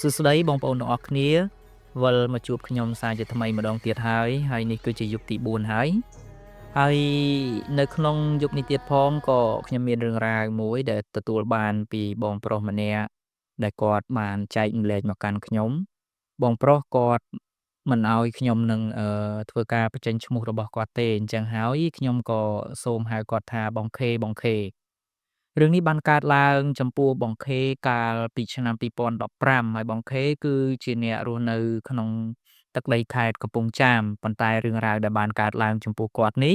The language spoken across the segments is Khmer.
សួស្តីបងប្អូនទាំងអស់គ្នាវិលមកជួបខ្ញុំសារជាថ្មីម្ដងទៀតហើយនេះគឺជាយុគទី4ហើយនៅក្នុងយុគនេះទៀតផងក៏ខ្ញុំមានរឿងរ៉ាវមួយដែលទទួលបានពីបងប្រុសម្នាក់ដែលគាត់បានចែកម្លែកមកកាន់ខ្ញុំបងប្រុសគាត់មិនអោយខ្ញុំនឹងធ្វើការបញ្ចេញឈ្មោះរបស់គាត់ទេអញ្ចឹងហើយខ្ញុំក៏សូមហៅគាត់ថាបងខេរឿងនេះបានកើតឡើងចំពោះបងខេកាលពីឆ្នាំ2015ហើយបងខេគឺជាអ្នករស់នៅក្នុងទឹកដីខេត្តកំពង់ចាមប៉ុន្តែរឿងរ៉ាវដែលបានកើតឡើងចំពោះគាត់នេះ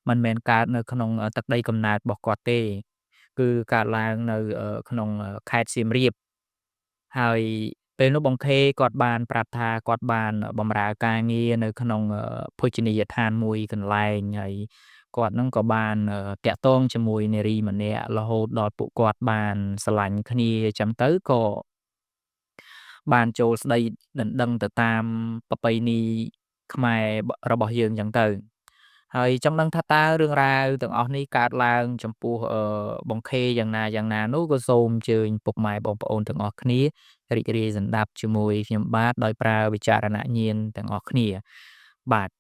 មិនមែនកើតនៅក្នុងទឹកដីកំណើតរបស់គាត់ទេគឺកើតឡើងនៅក្នុងខេត្តសៀមរាបហើយពេលនោះបងខេគាត់បានប្រាប់ថាគាត់បានបម្រើការងារនៅក្នុងភោជនីយដ្ឋានមួយកន្លែងហើយគាត់នឹងក៏បានតាក់ទងជាមួយនារីម្នាក់រហូតដល់ពួកគាត់បានស្រឡាញ់គ្នាចឹងទៅក៏បានចូលស្ដីដណ្ដឹងទៅតាមប្រពៃណីខ្មែរបរបស់យើងចឹងទៅហើយចង់ដឹងថាតើរឿងរ៉ាវទាំងអស់នេះកើតឡើងចំពោះបងខេយ៉ាងណានោះក៏សូមអញ្ជើញពុកម៉ែបងប្អូនទាំងអស់គ្នារីករាយសន្ដាប់ជាមួយខ្ញុំបាទដោយប្រើវិចារណញ្ញាណទាំងអស់គ្នាបាទ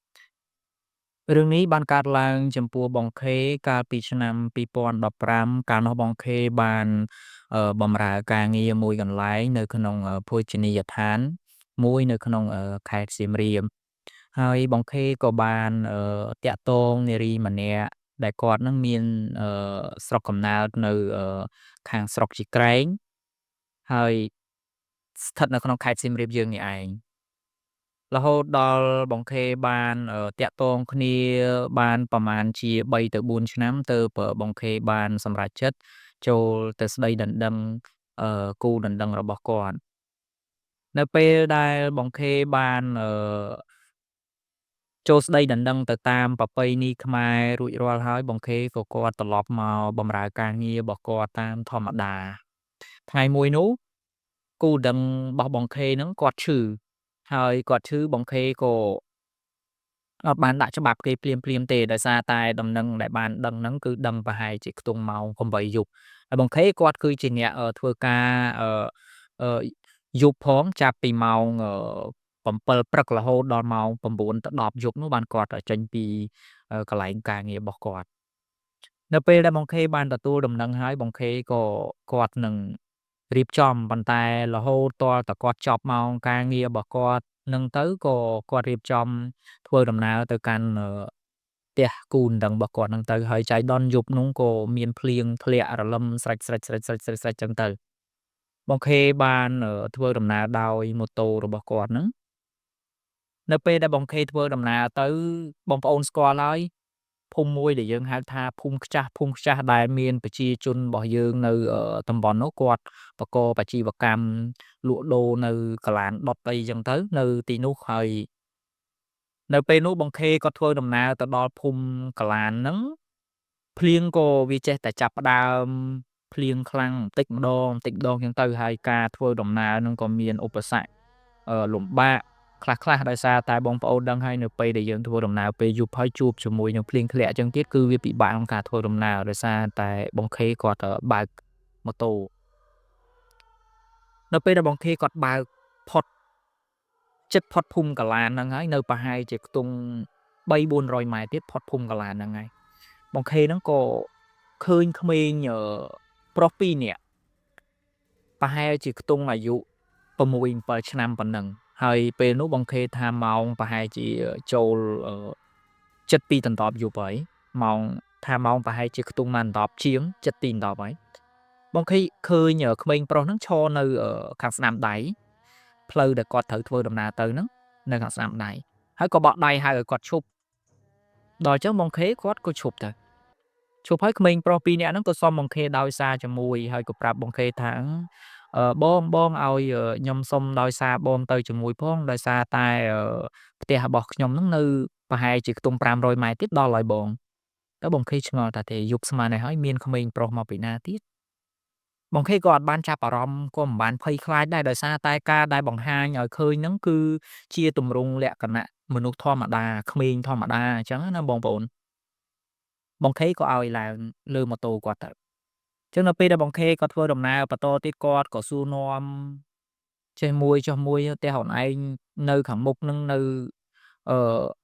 រឿងនេះបានកើតឡើងចំពោះបងខេកាលពីឆ្នាំ2015កាលនោះបងខេបានបម្រើការងារមួយកន្លែងនៅក្នុងភោជនីយដ្ឋានមួយនៅក្នុងខេត្តសៀមរាបហើយបងខេក៏បានតាក់ទងនារីម្នាក់ដែលគាត់នឹងមានស្រុកកំណើតនៅខាងស្រុកជីក្រែងហើយស្ថិតនៅក្នុងខេត្តសៀមរាបយើងនេះឯង រហូតដល់បងខេបានតាក់ទងគ្នាបានប្រមាណជា3ទៅ4ឆ្នាំទើបបងខេបានសម្រេចចិត្តចូលទៅស្ដីដណ្ដឹងគូដណ្ដឹងរបស់គាត់នៅពេលដែលបងខេបានចូលស្ដីដណ្ដឹងទៅតាមប្រពៃណីខ្មែររួចរាល់ហើយបងខេក៏គាត់ត្រឡប់មកបម្រើការងាររបស់គាត់តាមធម្មតាថ្ងៃមួយនោះគូដណ្ដឹងរបស់បងខេហ្នឹងគាត់ឈឺហើយគាត់ឈឺបងខេក៏អត់បានដាក់ច្បាប់គេភ្លាមៗទេដោយសារតែដំណឹងដែលបានដឹងហ្នឹងគឺដឹងប្រហែលជាខ្ទង់ម៉ោង8យប់ហើយបងខេគាត់គឺជាអ្នកធ្វើការអឺយប់ផងចាប់ពីម៉ោង7ព្រឹករហូតដល់ម៉ោង9ទៅ10យប់នោះបានគាត់ចេញពីកន្លែងការងាររបស់គាត់នៅពេលដែលបងខេបានទទួលដំណឹងហើយបងខេក៏គាត់នឹងរៀបចំប៉ុន្តែរហូតទាល់តែគាត់ចប់ម៉ោងការងាររបស់គាត់នឹងទៅក៏គាត់រៀបចំធ្វើដំណើរទៅកាន់ផ្ទះគូដណ្ដឹងរបស់គាត់ហ្នឹងទៅហើយចៃដន្យយប់នោះក៏មានភ្លៀងធ្លាក់រលឹមស្រិចៗចឹងទៅបងខេបានធ្វើដំណើរដោយម៉ូតូរបស់គាត់ហ្នឹងនៅពេលដែលបងខេធ្វើដំណើរទៅបងប្អូនស្គាល់ហើយភូមិមួយដែលយើងហៅថាភូមិខ្ចាស់ដែលមានប្រជាជនរបស់យើងនៅតំបន់នោះគាត់បកបអាជីវកម្មលក់ដូរនៅកាឡានដុតអីចឹងទៅនៅទីនោះហើយនៅពេលនោះបងខេគាត់ធ្វើដំណើរទៅដល់ភូមិកាឡានហ្នឹងភ្លៀងក៏វាចេះតែចាប់ផ្ដើមភ្លៀងខ្លាំងបន្តិចម្ដងចឹងទៅហើយការធ្វើដំណើរហ្នឹងក៏មានឧបសគ្គលំបាកខ្លះៗដោយសារតែបងប្អូនដឹងហើយនៅពេលដែលយើងធ្វើដំណើរពេលយប់ហើយជួបជាមួយនឹងភ្លៀងធ្លាក់ចឹងទៀតគឺវាពិបាកក្នុងការធ្វើដំណើរដោយសារតែបងខេគាត់បើកម៉ូតូនៅពេលដែលបងខេគាត់បើកផុតជិតផុតភូមិកាឡានហ្នឹងហើយនៅប្រហែលជាខ្ទង់300-400ម៉ែត្រទៀតផុតភូមិកាឡានហ្នឹងហើយបងខេហ្នឹងក៏ឃើញក្មេងប្រុស2នាក់ប្រហែលជាខ្ទង់អាយុ6-7ឆ្នាំប៉ុណ្ណឹងហើយពេលនោះបងខេថាម៉ោងប្រហែលជាចូលជិត2ដណ្ដប់យប់ហើយម៉ោងម៉ោងប្រហែលជាខ្ទង់ម៉ោងដប់ជាងជិតទីដណ្ដប់ហើយបងខេឃើញក្មេងប្រុសហ្នឹងឈរនៅខាងស្នាមដៃផ្លូវដែលគាត់ត្រូវធ្វើដំណើរទៅហ្នឹងនៅខាងស្នាមដៃហើយក៏បក់ដៃហៅឲ្យគាត់ឈប់ដល់អញ្ចឹងបងខេគាត់ក៏ឈប់ទៅឈប់ហើយក្មេងប្រុស2នាក់ហ្នឹងក៏សុំបងខេដោយសារជាមួយហើយក៏ប្រាប់បងខេថាបងឲ្យខ្ញុំសុំដោយសារបងទៅជាមួយផងដោយសារតែផ្ទះរបស់ខ្ញុំហ្នឹងនៅប្រហែលជាខ្ទង់500ម៉ែត្រទៀតដល់ហើយបងទៅបងខេឆ្ងល់ថាទេយប់ស្មាននេះហើយមានក្មេងប្រុសមកពីណាទៀតបងខេក៏អត់បានចាប់អារម្មណ៍ក៏មិនបានភ័យខ្លាចដែរដោយសារតែការដែលបង្ហាញឲ្យឃើញហ្នឹងគឺជាទម្រង់លក្ខណៈមនុស្សធម្មតាក្មេងធម្មតាអញ្ចឹងណាបងប្អូនបងខេក៏ឲ្យឡើងលើម៉ូតូគាត់ទៅ ចឹងនៅពេលដែលបងខេគាត់ធ្វើដំណើរបន្តទៀតគាត់ក៏សួរនាំ ចេះមួយចុះមួយផ្ទះខ្លួនឯងនៅខាងមុខហ្នឹងនៅ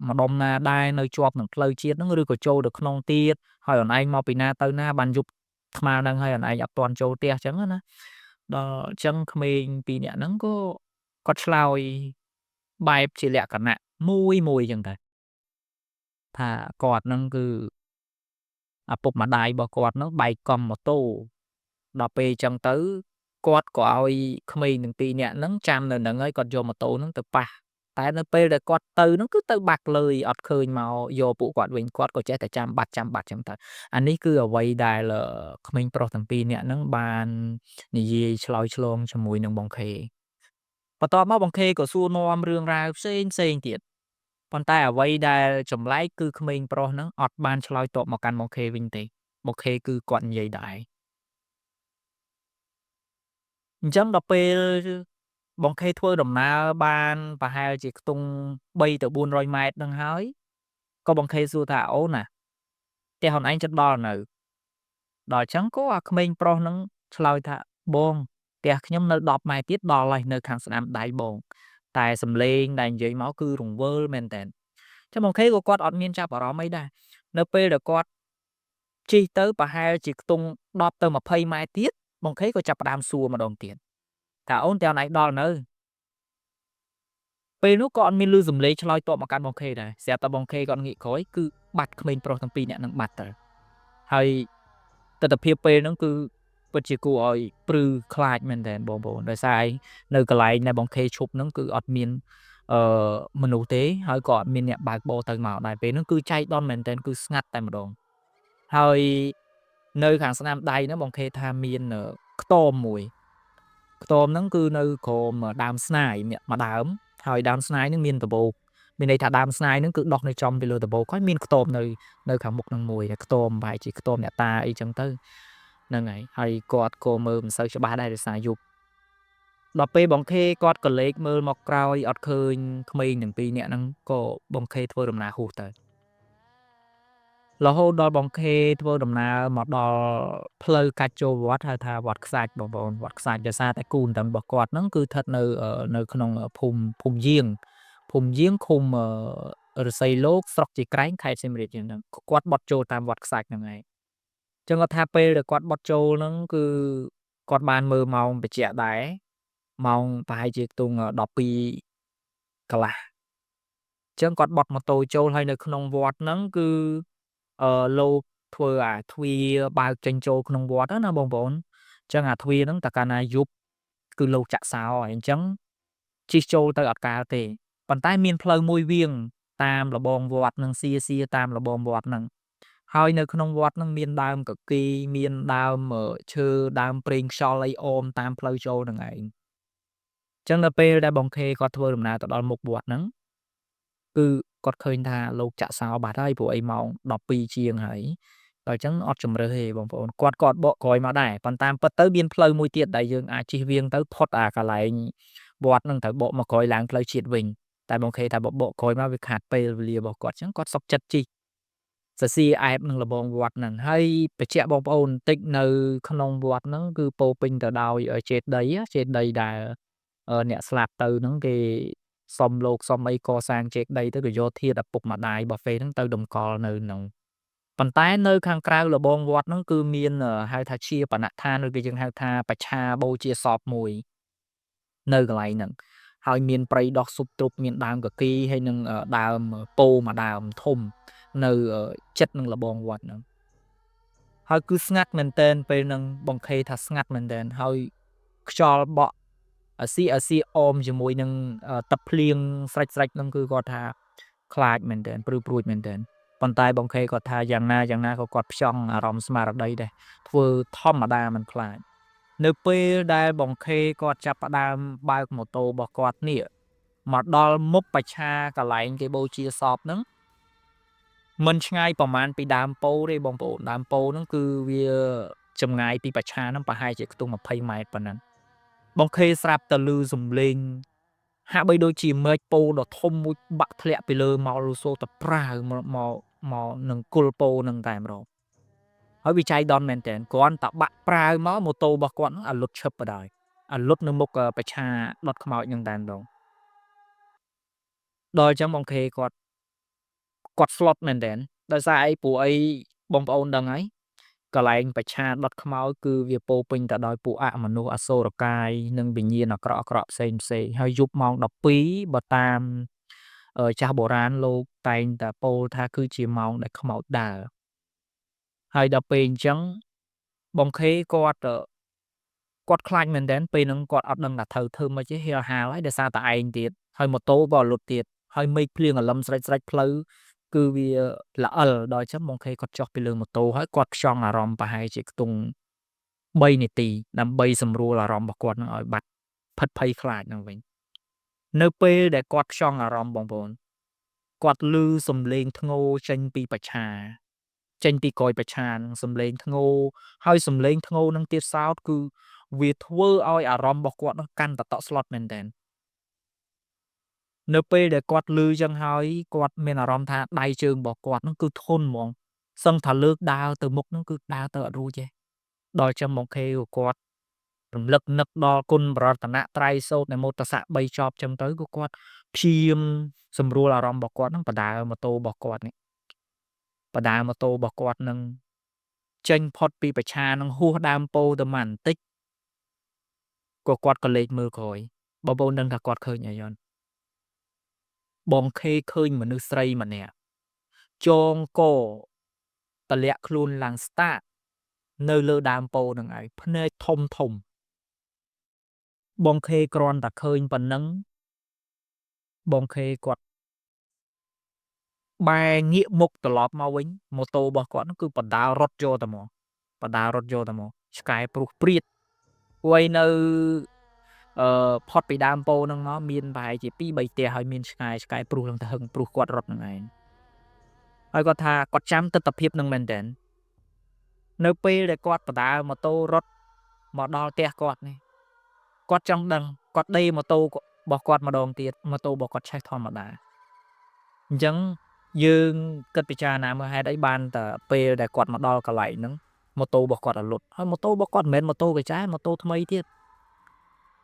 ម្ដុំណាដែរនៅជាប់នឹងផ្លូវជាតិហ្នឹងឬក៏ចូលទៅក្នុងទៀតហើយខ្លួនឯងមកពីណាទៅណាបានយប់ថ្មហ្នឹងហើយខ្លួនឯងអត់ទាន់ចូលផ្ទះអញ្ចឹងណាដល់អញ្ចឹងក្មេង2នាក់ហ្នឹងក៏គាត់ឆ្លើយបែបជាលក្ខណៈមួយអញ្ចឹងដែរថាគាត់ហ្នឹងគឺឪពុកម្ដាយរបស់គាត់ហ្នឹងបែកកង់ម៉ូតូដល់ពេលអញ្ចឹងទៅគាត់ក៏ឲ្យក្មេងទាំង2នាក់ហ្នឹងចាំនៅហ្នឹងហើយគាត់យកម៉ូតូហ្នឹងទៅប៉ះតែនៅពេលដែលគាត់ទៅហ្នឹងគឺទៅបាក់លើយអត់ឃើញមកយកពួកគាត់វិញគាត់ក៏ចេះតែចាំបាត់អញ្ចឹងទៅអានេះគឺអ្វីដែលក្មេងប្រុសទាំង2នាក់ហ្នឹងបាននិយាយឆ្លើយឆ្លងជាមួយនឹងបងខេបន្ទាប់មកបងខេក៏សួរនាំរឿងរ៉ាវផ្សេងទៀតប៉ុន្តែអ្វីដែលចម្លែកគឺក្មេងប្រុសហ្នឹងអត់បានឆ្លើយតបមកកាន់បងខេវិញទេបងខេគឺគាត់និយាយដែរអញ្ចឹងដល់ពេលបងខេធ្វើដំណើរបានប្រហែលជាខ្ទង់3ទៅ400ម៉ែត្រហ្នឹងហើយក៏បងខេសួរថាអូនណាផ្ទះខ្លួនឯងជិតដល់នៅដល់អញ្ចឹងក៏អាក្មេងប្រុសហ្នឹងឆ្លើយថាបងផ្ទះខ្ញុំនៅ10ម៉ែត្រទៀតដល់ហើយនៅខាងស្ដាំដៃបងតែសំឡេងដែលនិយាយមកគឺរង្វើលមែនតើចឹងបងខេក៏គាត់អត់មានចាប់អារម្មណ៍អីដែរនៅពេលដែលគាត់ជិះទៅប្រហែលជាខ្ទង់10ទៅ20ម៉ែត្រទៀតបងខេក៏ចាប់ផ្ដើមសួរម្ដងទៀតថាអូនផ្ទះខ្លួនឯងដល់នៅពេលនោះក៏អត់មានឮសំឡេងឆ្លើយតបមកកាន់បងខេដែរស្រាប់តែបងខេគាត់ងាកក្រោយគឺបាត់ក្មេងប្រុសទាំង2នាក់ហ្នឹងបាត់ទៅហើយទិដ្ឋភាពពេលហ្នឹងគឺពិតជាគួរឲ្យព្រឺខ្លាចមែនទែនបងប្អូនដោយសារនៅកន្លែងដែលបងខេឈប់ហ្នឹងគឺអត់មានអឺមនុស្សទេហើយក៏អត់មានអ្នកបើកបរទៅមកដែរពេលហ្នឹងគឺចៃដន្យមែនទែនគឺស្ងាត់តែម្ដងហើយនៅខាងស្នាមដៃហ្នឹងបងខេថាមានខ្ទមមួយខ្ទមហ្នឹងគឺនៅក្រោមដើមស្នាយមួយដើមហើយដើមស្នាយហ្នឹងមានដំបូកមានន័យថាដើមស្នាយហ្នឹងគឺដោះនៅចំពីលើដំបូកហើយមានខ្ទមនៅខាងមុខហ្នឹងមួយខ្ទមប្រហែលជាខ្ទមអ្នកតាអីចឹងទៅហ្នឹងហើយគាត់ក៏មើលមិនសូវច្បាស់ដែរដោយសារយប់ដល់ពេលបងខេគាត់ក៏លេចមើលមកក្រោយអត់ឃើញក្មេងទាំង2នាក់ហ្នឹងក៏បងខេធ្វើដំណើរហួសទៅរហូតដល់បងខេធ្វើដំណើរមកដល់ផ្លូវកាច់ចូលវត្តហៅថាវត្តខ្សាច់បងប្អូនវត្តខ្សាច់ដោយសារតែគូនតឹងរបស់គាត់ហ្នឹងគឺស្ថិតនៅក្នុងភូមិយាងឃុំឫស្សីលោកស្រុកជីក្រែងខេត្តសៀមរាបជាងហ្នឹងគាត់បត់ចូលតាមវត្តខ្សាច់ហ្នឹងឯងចឹងគាត់ថាពេលដែលគាត់បត់ចូលហ្នឹងគឺគាត់បានមើលម៉ោងបញ្ជាក់ដែរម៉ោងប្រហែលជាខ្ទង់12កន្លះចឹងគាត់បត់ម៉ូតូចូលហើយនៅក្នុងវត្តហ្នឹងគឺលោកធ្វើអាទ្វារបើកចេញចូលក្នុងវត្តណាបងប្អូនចឹងអាទ្វារហ្នឹងតែកាលណាយប់គឺលោកចាក់សោហើយអញ្ចឹងជិះចូលទៅអត់កើតទេប៉ុន្តែមានផ្លូវមួយវាងតាមរបងវត្តហ្នឹងសៀតាមរបងវត្តហ្នឹងហើយនៅក្នុងវត្តហ្នឹងមានដើមគគីមានដើមឈើដើមព្រេងខ្យល់អីអមតាមផ្លូវចូលហ្នឹងឯងចឹងនៅពេលដែលបងខេគាត់ធ្វើដំណើរទៅដល់មុខវត្តហ្នឹងគឺគាត់ឃើញថាលោកចាក់សោបាត់ហើយព្រោះអីម៉ោង12ជាងហើយដល់អញ្ចឹងអត់ជម្រើសទេបងប្អូនគាត់ក៏អត់បកក្រោយមកដែរប៉ុន្តែពិតទៅមានផ្លូវមួយទៀតដែលយើងអាចជិះវៀងទៅផុតអាកន្លែងវត្តហ្នឹងត្រូវបកមកក្រោយឡើងផ្លូវជាតិវិញតែបងខេថាបកក្រោយមកវាខាតពេលវេលារបស់គាត់អញ្ចឹងគាត់សុខចិត្តជិះសរសៀរអែបនឹងរបងវត្តហ្នឹងហើយបញ្ជាក់បងប្អូនបន្តិចនៅក្នុងវត្តហ្នឹងគឺពោរពេញទៅដោយចេតិយដែលអ្នកស្លាប់ទៅហ្នឹងគេសុំលោកសុំអីកសាងចេតិយទៅក៏យកធាតុឪពុកម្ដាយរបស់ហ្វេហ្នឹងទៅតម្កល់នៅហ្នឹងប៉ុន្តែនៅខាងក្រៅរបងវត្តហ្នឹងគឺមានហៅថាជាបណដ្ឋានឬក៏យើងហៅថាបច្ឆាបូជាសពមួយនៅកន្លែងហ្នឹងហើយមានព្រៃដោះស៊ុបទ្រុបមានដើមគគីហើយនឹងដើមពោធិ៍មួយដើមធំនៅជិតនឹងរបងវត្តហ្នឹងហើយគឺស្ងាត់មែនទែនពេលហ្នឹងបងខេថាស្ងាត់មែនទែនហើយខ្យល់បក់អាសៀអមជាមួយនឹងទឹកភ្លៀងស្រិចហ្នឹងគឺគាត់ថាខ្លាចមែនទែនព្រឺព្រួចមែនទែនប៉ុន្តែបងខេគាត់ថាយ៉ាងណាក៏គាត់ផ្ចង់អារម្មណ៍ស្មារតីដែរធ្វើធម្មតាមិនខ្លាចនៅពេលដែលបងខេគាត់ចាប់ផ្ដើមបើកម៉ូតូរបស់គាត់នេះមកដល់មុខបច្ឆាកន្លែងគេបូជាសពហ្នឹងមិនឆ្ងាយប្រហែលពីដើមពោធិ៍ទេបងប្អូនដើមពោធិ៍ហ្នឹងគឺវាចម្ងាយពីបច្ឆាហ្នឹងប្រហែលជាខ្ទង់20ម៉ែត្រប៉ុណ្ណឹងបងខេស្រាប់តែឮសំឡេងហាក់បីដូចជាមែកពោធិ៍ដ៏ធំមួយបាក់ធ្លាក់ពីលើមកឬសូរតែប្រាវមកនឹងគល់ពោធិ៍ហ្នឹងតែម្ដងហើយវាចៃដន្យមែនតើគ្រាន់តែបាក់ប្រាវមកម៉ូតូរបស់គាត់ហ្នឹងអាលុតឈឹបបណ្ដោយ អាលុតនៅមុខបច្ឆាដុតខ្មោចនឹងតែម្ដងដល់អញ្ចឹងបងខេគាត់ស្លុតមែនទែនដោយសារអីព្រោះអីបងប្អូនដឹងហើយកន្លែងបច្ឆាដុតខ្មោចគឺវាពោរពេញទៅដោយពួកអមនុស្សអសូរកាយនិងវិញ្ញាណអាក្រក់ៗផ្សេងៗហើយយប់ម៉ោង12បើតាមចាស់បុរាណលោកតែងតែពោលថាគឺជាម៉ោងដែលខ្មោចដើរហើយដល់ពេលអញ្ចឹងបងខេគាត់ខ្លាចមែនទែនពេលហ្នឹងគាត់អត់ដឹងថាត្រូវធ្វើម៉េចទេហៀវហាលហើយដោយសារតែឯងទៀតហើយម៉ូតូក៏លុតទៀតហើយមេឃភ្លៀងរលឹមស្រិចៗផ្លូវគឺវាល្អិលដល់អញ្ចឹងបងខេគាត់ចុះពីលើម៉ូតូហើយគាត់ខ្យល់អារម្មណ៍ប្រហែលជាខ្ទង់3នាទីដើម្បីសម្រួលអារម្មណ៍របស់គាត់នឹងឲ្យបាត់ភិតភ័យខ្លាចហ្នឹងវិញនៅពេលដែលគាត់ខ្យល់អារម្មណ៍បងប្អូនគាត់ឮសំឡេងធ្ងរចេញពីបច្ឆាចេញពីក្រោយបច្ឆាហ្នឹងសំឡេងធ្ងរហើយសំឡេងធ្ងរហ្នឹងទៀតសោតគឺវាធ្វើឲ្យអារម្មណ៍របស់គាត់នោះកាន់តែតក់ស្លុតមែនទែននៅពេលដែលគាត់ឮចឹងហើយគាត់មានអារម្មណ៍ថាដៃជើងរបស់គាត់ហ្នឹងគឺធន់ហ្មងសឹងថាលើកដើរទៅមុខហ្នឹងគឺដើរទៅអត់រួចទេដល់ចឹងមកខេក៏គាត់រំលឹកនឹកដល់គុណបរតនត្រ័យសូត្រនមោតស័ក3ចប់ចឹងទៅក៏គាត់ព្យាយាមសម្រួលអារម្មណ៍របស់គាត់ហ្នឹងបដើម៉ូតូរបស់គាត់នេះបដើម៉ូតូរបស់គាត់នឹងចេញផុតពីបច្ឆានឹងហួសដើមពោធិ៍ទៅបន្តិចក៏គាត់ក៏លេចមើលក្រោយបងប្អូនដឹងថាគាត់ឃើញអីអត់បងខេឃើញមនុស្សស្រីម្នាក់ចងកទម្លាក់ខ្លួនឡើងស្តាកនៅលើដើមពោធិ៍នឹងឯងភ្នែកធំបងខេគ្រាន់តែឃើញប៉ុណ្ណឹងបងខេគាត់បែរងាកមុខត្រឡប់មកវិញម៉ូតូរបស់គាត់នោះគឺបដារត់យកតែមកឆ្កែព្រុសព្រាតព្រោះឯនៅផុតពីដើមពោធិ៍ហ្នឹងមកមានប្រហែលជា2-3ផ្ទះហើយមានឆ្កែព្រុសហ្នឹងទៅហឹងព្រុសគាត់រត់ហ្នឹងឯងហើយគាត់ថាគាត់ចាំទិដ្ឋភាពហ្នឹងមែនទែននៅពេលដែលគាត់បដើម៉ូតូរត់មកដល់ផ្ទះគាត់នេះគាត់ចង់ដឹងគាត់ដេរម៉ូតូរបស់គាត់ម្ដងទៀតម៉ូតូរបស់គាត់ឆេះធម្មតាអញ្ចឹងយើងគិតពិចារណាមើលហេតុអីបានតែពេលដែលគាត់មកដល់កន្លែងហ្នឹងម៉ូតូរបស់គាត់រលត់ហើយម៉ូតូរបស់គាត់មិនមែនម៉ូតូកាចាម៉ូតូថ្មីទៀត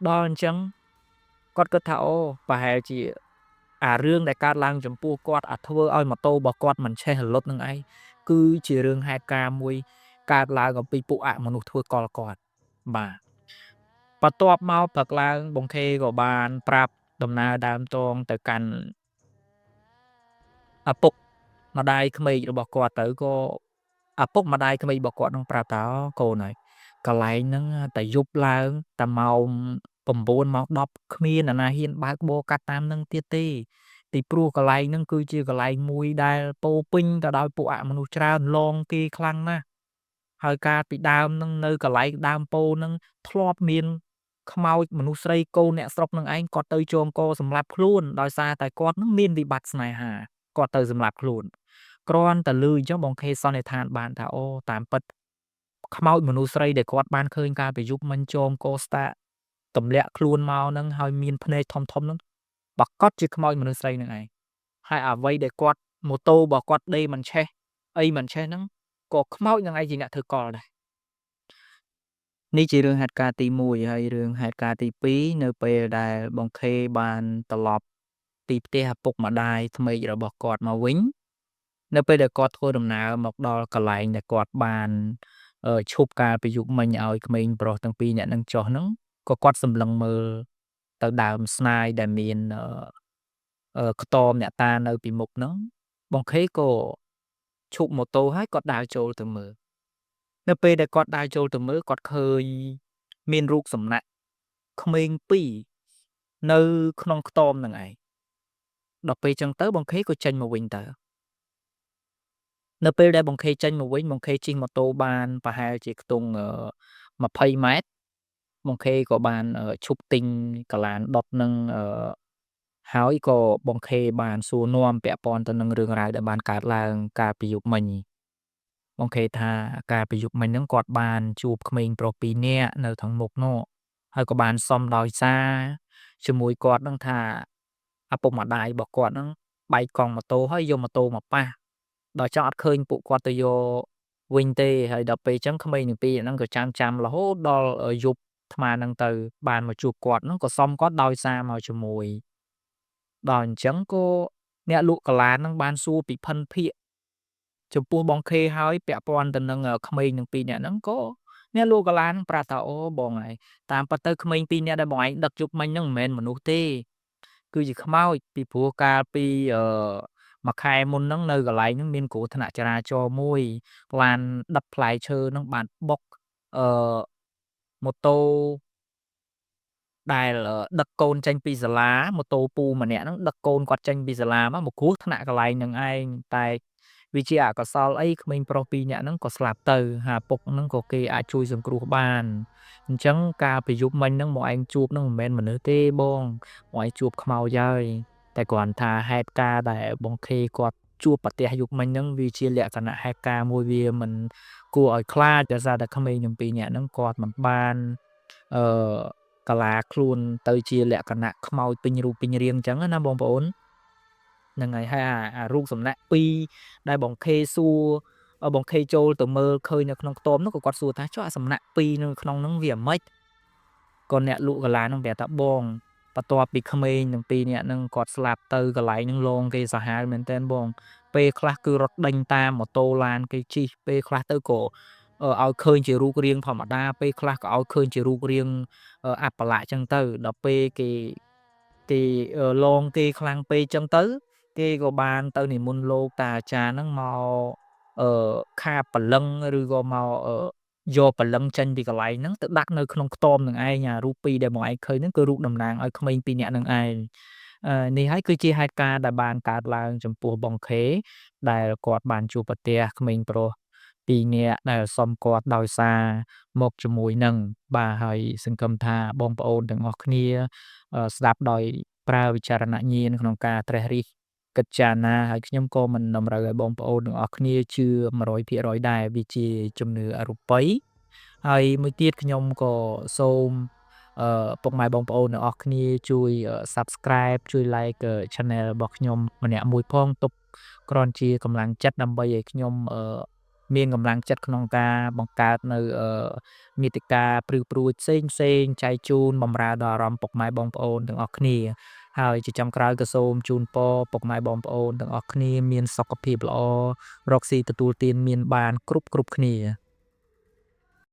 ដល់អញ្ចឹងគាត់គិតថាអូប្រហែលជាអារឿងដែលកើតឡើងចំពោះគាត់ធ្វើឲ្យម៉ូតូរបស់គាត់មិនឆេះរលត់នឹងឯងគឺជារឿងហេតុការណ៍មួយកើតឡើងអំពីពួកអមនុស្សធ្វើកលគាត់បាទបន្ទាប់មកព្រឹកឡើងបងខេក៏បានប្រាប់ដំណើរដើមតងទៅកាន់ឪពុកម្ដាយក្មេករបស់គាត់ទៅក៏ឪពុកម្ដាយក្មេករបស់គាត់នឹងប្រាប់ថាអូកូនហើយកន្លែងហ្នឹងតែយប់ឡើងតែម៉ោង9ម៉ោង10គ្មានអ្នកណាហ៊ានបើកបរកាត់តាមហ្នឹងទៀតទេពីព្រោះកន្លែងហ្នឹងគឺជាកន្លែងមួយដែលពោរពេញទៅដោយពួកអមនុស្សច្រើនលងគេខ្លាំងណាស់ហើយកាលពីដើមហ្នឹងនៅកន្លែងដើមពោធិ៍ហ្នឹងធ្លាប់មានខ្មោចមនុស្សស្រីកូនអ្នកស្រុកនឹងឯងគាត់ទៅចងកសម្លាប់ខ្លួនដោយសារតែគាត់នឹងមានវិបត្តិស្នេហាគាត់ទៅសម្លាប់ខ្លួនគ្រាន់តែឮអញ្ចឹងបងខេសន្និដ្ឋានបានថាអូតាមពិតខ្មោចមនុស្សស្រីដែលគាត់បានឃើញកាលពីយប់មិញចងកស្តាកទម្លាក់ខ្លួនមកហ្នឹងហើយមានភ្នែកធំៗហ្នឹងប្រកាសជាខ្មោចមនុស្សស្រីនឹងឯងហើយអ្វីដែលគាត់ម៉ូតូរបស់គាត់ដេរមិនឆេះអីមិនឆេះហ្នឹងក៏ខ្មោចនឹងឯងជាអ្នកធ្វើកលដែរនេះជារឿងហេតុការណ៍ទី1ហើយរឿងហេតុការណ៍ទី2នៅពេលដែលបងខេបានត្រឡប់ទីផ្ទះឪពុកម្ដាយក្មេករបស់គាត់មកវិញនៅពេលដែលគាត់ធ្វើដំណើរមកដល់កន្លែងដែលគាត់បានឈប់កាលពីយប់មិញឲ្យក្មេងប្រុសទាំងពីរនាក់ហ្នឹងចុះហ្នឹងក៏គាត់សម្លឹងមើលទៅដើមស្នាយដែលមានខ្ទមអ្នកតានៅពីមុខហ្នឹងបងខេក៏ឈប់ម៉ូតូហើយគាត់ដើរចូលទៅមើលនៅពេលដែលគាត់ដើរចូលទៅមើលគាត់ឃើញមានរូបសំណាកក្មេង2នៅក្នុងខ្ទមហ្នឹងឯងដល់ពេលចឹងទៅបងខេក៏ចេញមកវិញទៅនៅពេលដែលបងខេចេញមកវិញបងខេជិះម៉ូតូបានប្រហែលជាខ្ទង់20ម៉ែត្របងខេក៏បានឈប់ទិញកាឡានដុតនឹងហើយក៏បងខេបានសួរនាំពាក់ព័ន្ធទៅនឹងរឿងរ៉ាវដែលបានកើតឡើងកាលពីយប់មិញបងខេថាកាលពីយប់មិញហ្នឹងគាត់បានជួបក្មេងប្រុស2នាក់នៅខាងមុខនោះហើយក៏បានសុំដោយសារជាមួយគាត់ហ្នឹងថាឪពុកម្ដាយរបស់គាត់ហ្នឹងបែកកង់ម៉ូតូហើយយកម៉ូតូមកប៉ះដល់ចង់អត់ឃើញពួកគាត់ទៅយកវិញទេហើយដល់ពេលអញ្ចឹងក្មេងទាំងពីរហ្នឹងក៏ចាំរហូតដល់យប់ ថ្មហ្នឹងទៅបានមកជួបគាត់ហ្នឹងក៏សុំគាត់ដោយសារមកជាមួយ ដល់អញ្ចឹងក៏អ្នកលក់កាឡានហ្នឹងបានសួរពីភិនភាគចំពោះបងខេហើយពាក់ព័ន្ធទៅនឹងក្មេងទាំងពីរនាក់ហ្នឹងក៏អ្នកលក់កាឡានប្រាប់ថាអូបងអើយតាមពិតទៅក្មេងពីរនាក់ដែលបងឯងដឹកយប់មិញហ្នឹងមិនមែនមនុស្សទេគឺជាខ្មោចពីព្រោះកាលពីមួយខែមុនហ្នឹងនៅកន្លែងហ្នឹងមានគ្រោះថ្នាក់ចរាចរណ៍មួយឡានដឹកផ្លែឈើហ្នឹងបានបុកអឺម៉ូតូដែលដឹកកូនចេញពីសាលាម៉ូតូពូម្នាក់ហ្នឹងដឹកកូនគាត់ចេញពីសាលាមកគ្រោះថ្នាក់កន្លែងហ្នឹងឯងតែវាជាអកុសលអីក្មេងប្រុសពីរនាក់ហ្នឹងក៏ស្លាប់ទៅហើយឪពុកហ្នឹងក៏គេអាចជួយសង្គ្រោះបានអញ្ចឹងកាលពីយប់មិញហ្នឹងមកឯងជួបហ្នឹងមិនមែនមនុស្សទេបងមកឯងជួបខ្មោចហើយតែគ្រាន់ថាហេតុការណ៍ដែលបងខេគាត់ជួបប្រទះយប់មិញហ្នឹងវាជាលក្ខណៈហេតុការណ៍មួយវាមិនគួរឲ្យខ្លាចដោយសារតែក្មេងទាំងពីរនាក់ហ្នឹងគាត់មិនបានអឺ កាឡាខ្លួនទៅជាលក្ខណៈខ្មោចពេញរូបពេញរាងអញ្ចឹងណាបងប្អូនហ្នឹងហើយហើយអារូបសំណាកពីរដែលបងខេសួរបងខេចូលទៅមើលឃើញនៅក្នុងខ្ទមនោះក៏គាត់សួរថាចុះអាសំណាកពីរនៅក្នុងហ្នឹងវាអាម៉េចក៏អ្នកលក់កាឡាហ្នឹងប្រាប់ថាបងបន្ទាប់ពីក្មេងទាំងពីរនាក់ហ្នឹងគាត់ស្លាប់ទៅកន្លែងហ្នឹងលងគេសាហាវមែនទែនបងពេលខ្លះគឺរត់ដេញតាមម៉ូតូឡានគេជិះពេលខ្លះទៅក៏ឲ្យឃើញជារូបរាងធម្មតាពេលខ្លះក៏ឲ្យឃើញជារូបរាងអប្បល័ក្ខចឹងទៅដល់ពេលគេលងគេខ្លាំងពេកចឹងទៅគេក៏បានទៅនិមន្តលោកតាអាចារ្យហ្នឹងមកខាបព្រលឹងឬក៏មកយកព្រលឹងចេញពីកន្លែងហ្នឹងទៅដាក់នៅក្នុងខ្ទមនឹងឯងអារូបពីរដែលបងឯងឃើញហ្នឹងគឺរូបតំណាងឲ្យក្មេងពីរនាក់ហ្នឹងឯងនេះហើយគឺជាហេតុការណ៍ដែលបានកើតឡើងចំពោះបងខេដែលគាត់បានជួបប្រទះក្មេងប្រុសពីរនាក់ដែលសុំគាត់ដោយសារមកជាមួយនឹងបាទហើយសង្ឃឹមថាបងប្អូនទាំងអស់គ្នាស្ដាប់ដោយប្រើវិចារណញ្ញាណក្នុងការត្រិះរិះគិតចារណាហើយខ្ញុំក៏មិនតម្រូវឲ្យបងប្អូនទាំងអស់គ្នាជឿ100%ដែរវាជាជំនឿអរូបីហើយមួយទៀតខ្ញុំក៏សូមពុកម៉ែបងប្អូនទាំងអស់គ្នាជួយ Subscribe ជួយ Like Channel របស់ខ្ញុំម្នាក់មួយផងទុកគ្រាន់ជាកម្លាំងចិត្តដើម្បីឲ្យខ្ញុំមានកម្លាំងចិត្តក្នុងការបង្កើតនៅមាតិកាព្រឺព្រួចផ្សេងៗចែកជូនបម្រើដល់អារម្មណ៍ពុកម៉ែបងប្អូនទាំងអស់គ្នាហើយជាចុងក្រោយក៏សូមជូនពរពុកម៉ែបងប្អូនទាំងអស់គ្នាមានសុខភាពល្អរកស៊ីទទួលទានមានបានគ្រប់គ្នា